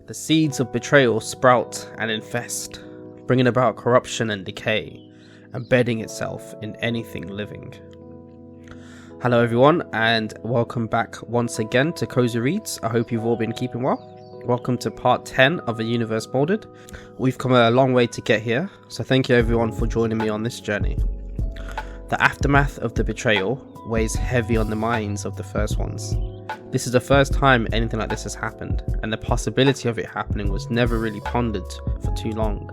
the seeds of betrayal sprout and infest, bringing about corruption and decay, embedding itself in anything living. Hello everyone, and welcome back once again to Cosy Reads. I hope you've all been keeping well. Welcome to part 10 of the Universe Moulded. We've come a long way to get here, so thank you everyone for joining me on this journey. The aftermath of the betrayal weighs heavy on the minds of the first ones. This is the first time anything like this has happened, and the possibility of it happening was never really pondered for too long.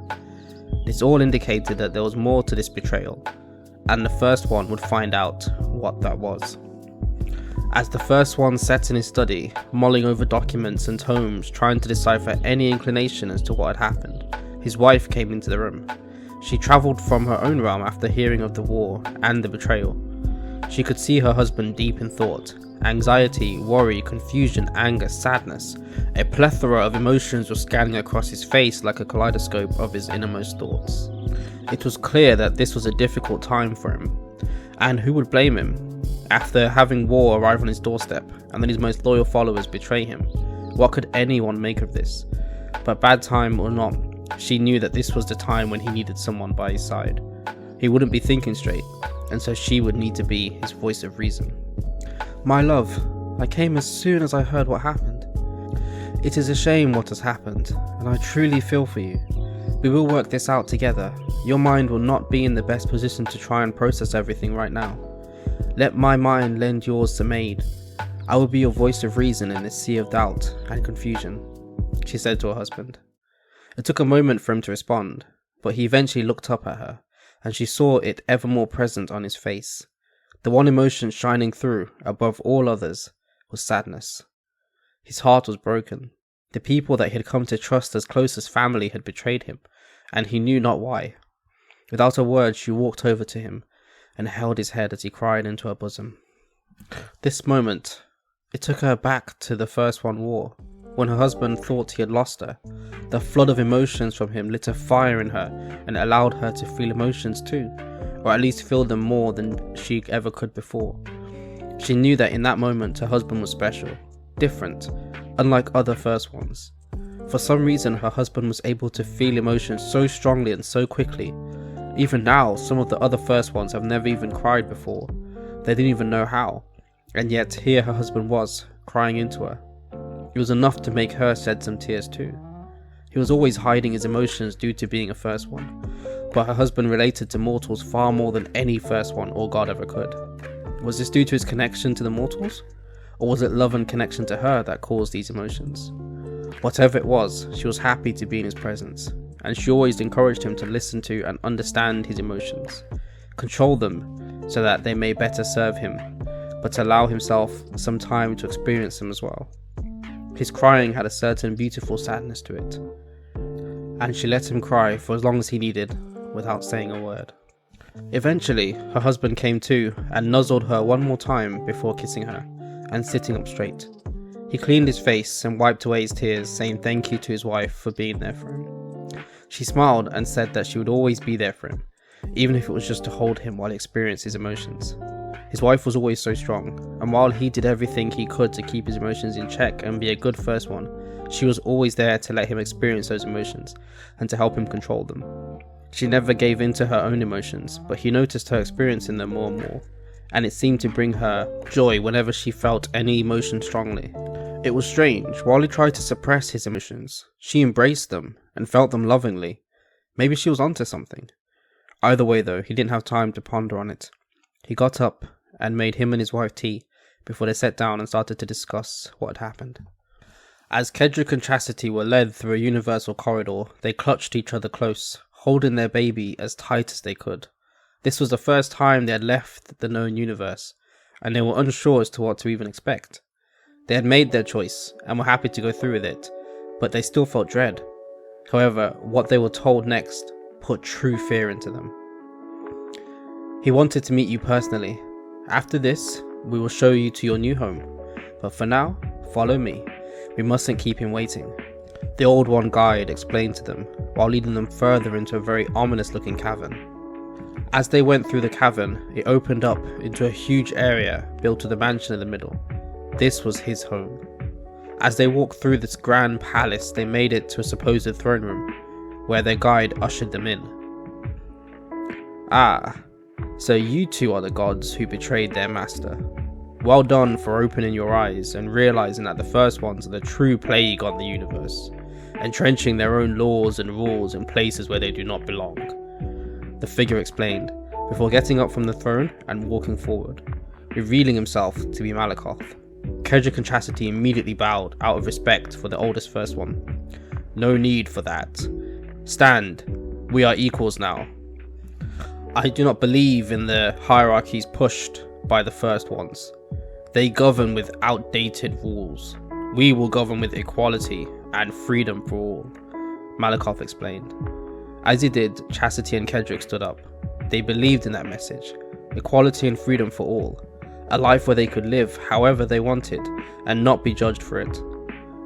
This all indicated that there was more to this betrayal, and the first one would find out what that was. As the first one sat in his study, mulling over documents and tomes, trying to decipher any inclination as to what had happened, his wife came into the room. She travelled from her own realm after hearing of the war and the betrayal. She could see her husband deep in thought. Anxiety, worry, confusion, anger, sadness. A plethora of emotions were scanning across his face like a kaleidoscope of his innermost thoughts. It was clear that this was a difficult time for him. And who would blame him? After having war arrive on his doorstep, and then his most loyal followers betray him, what could anyone make of this? But bad time or not, she knew that this was the time when he needed someone by his side. He wouldn't be thinking straight, and so she would need to be his voice of reason. My love, I came as soon as I heard what happened. It is a shame what has happened, and I truly feel for you. We will work this out together. Your mind will not be in the best position to try and process everything right now. Let my mind lend yours to Maid. I will be your voice of reason in this sea of doubt and confusion, she said to her husband. It took a moment for him to respond, but he eventually looked up at her, and she saw it ever more present on his face. The one emotion shining through, above all others, was sadness. His heart was broken. The people that he had come to trust as close as family had betrayed him, and he knew not why. Without a word, she walked over to him and held his head as he cried into her bosom. This moment, it took her back to the First One War, when her husband thought he had lost her. The flood of emotions from him lit a fire in her and allowed her to feel emotions too, or at least feel them more than she ever could before. She knew that in that moment her husband was special, different, unlike other first ones. For some reason her husband was able to feel emotions so strongly and so quickly. Even now, some of the other first ones have never even cried before. They didn't even know how, and yet here her husband was, crying into her. It was enough to make her shed some tears too. He was always hiding his emotions due to being a first one, but her husband related to mortals far more than any first one or god ever could. Was this due to his connection to the mortals? Or was it love and connection to her that caused these emotions? Whatever it was, she was happy to be in his presence, and she always encouraged him to listen to and understand his emotions, control them so that they may better serve him, but allow himself some time to experience them as well. His crying had a certain beautiful sadness to it, and she let him cry for as long as he needed without saying a word. Eventually, her husband came to and nuzzled her one more time before kissing her and sitting up straight. He cleaned his face and wiped away his tears, saying thank you to his wife for being there for him. She smiled and said that she would always be there for him, even if it was just to hold him while he experienced his emotions. His wife was always so strong, and while he did everything he could to keep his emotions in check and be a good first one, she was always there to let him experience those emotions and to help him control them. She never gave in to her own emotions, but he noticed her experiencing them more and more, and it seemed to bring her joy whenever she felt any emotion strongly. It was strange, while he tried to suppress his emotions, she embraced them and felt them lovingly. Maybe she was onto something. Either way though, he didn't have time to ponder on it. He got up and made him and his wife tea before they sat down and started to discuss what had happened. As Kedric and Chasity were led through a universal corridor, they clutched each other close, holding their baby as tight as they could. This was the first time they had left the known universe, and they were unsure as to what to even expect. They had made their choice and were happy to go through with it, but they still felt dread. However, what they were told next put true fear into them. He wanted to meet you personally. After this, we will show you to your new home. But for now, follow me. We mustn't keep him waiting. The Old One guide explained to them, while leading them further into a very ominous looking cavern. As they went through the cavern, it opened up into a huge area built with a mansion in the middle. This was his home. As they walked through this grand palace, they made it to a supposed throne room, where their guide ushered them in. "Ah, so you two are the gods who betrayed their master. Well done for opening your eyes and realizing that the first ones are the true plague on the universe, entrenching their own laws and rules in places where they do not belong," the figure explained, before getting up from the throne and walking forward, revealing himself to be Malakoth. Kedric and Chasity immediately bowed out of respect for the oldest first one. "No need for that. Stand, we are equals now. I do not believe in the hierarchies pushed by the first ones. They govern with outdated rules. We will govern with equality and freedom for all," Malakoth explained. As he did, Chasity and Kedric stood up. They believed in that message, equality and freedom for all, a life where they could live however they wanted and not be judged for it,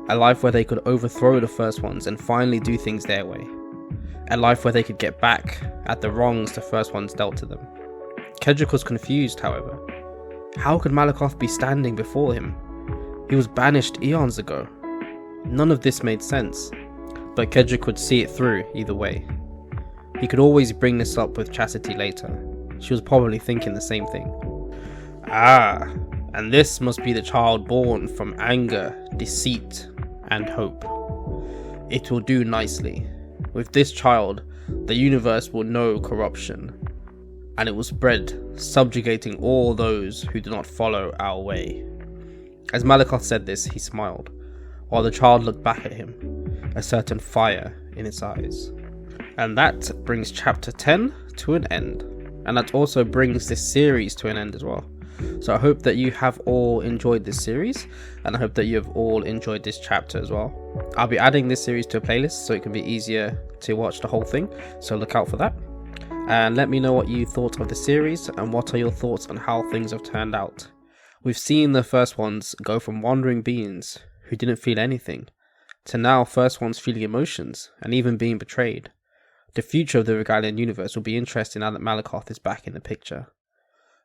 a life where they could overthrow the first ones and finally do things their way, a life where they could get back at the wrongs the first ones dealt to them. Kedric was confused, however. How could Malakoth be standing before him? He was banished eons ago. None of this made sense, but Kedric could see it through either way. He could always bring this up with Chasity later. She was probably thinking the same thing. "Ah, and this must be the child born from anger, deceit, and hope. It will do nicely. With this child, the universe will know corruption, and it will spread, subjugating all those who do not follow our way." As Malakoth said this, he smiled, while the child looked back at him, a certain fire in its eyes. And that brings chapter 10 to an end, and that also brings this series to an end as well. So I hope that you have all enjoyed this series, and I hope that you have all enjoyed this chapter as well. I'll be adding this series to a playlist so it can be easier to watch the whole thing, so look out for that. And let me know what you thought of the series and what are your thoughts on how things have turned out. We've seen the first ones go from wandering beings who didn't feel anything to now first ones feeling emotions and even being betrayed. The future of the Regalian universe will be interesting now that Malakoth is back in the picture.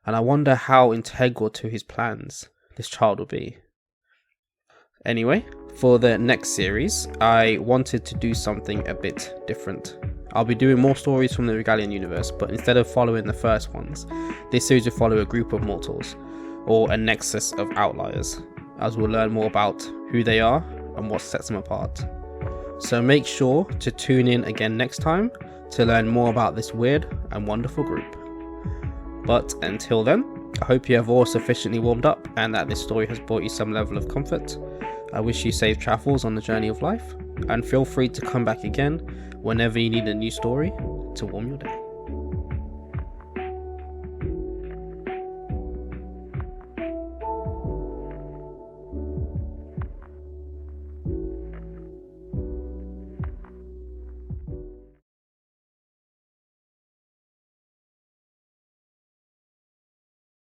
And I wonder how integral to his plans this child will be. Anyway, for the next series, I wanted to do something a bit different. I'll be doing more stories from the Regalian universe, but instead of following the first ones, this series will follow a group of mortals, or a nexus of outliers, as we'll learn more about who they are and what sets them apart. So make sure to tune in again next time to learn more about this weird and wonderful group. But until then, I hope you have all sufficiently warmed up and that this story has brought you some level of comfort. I wish you safe travels on the journey of life, and feel free to come back again whenever you need a new story to warm your day.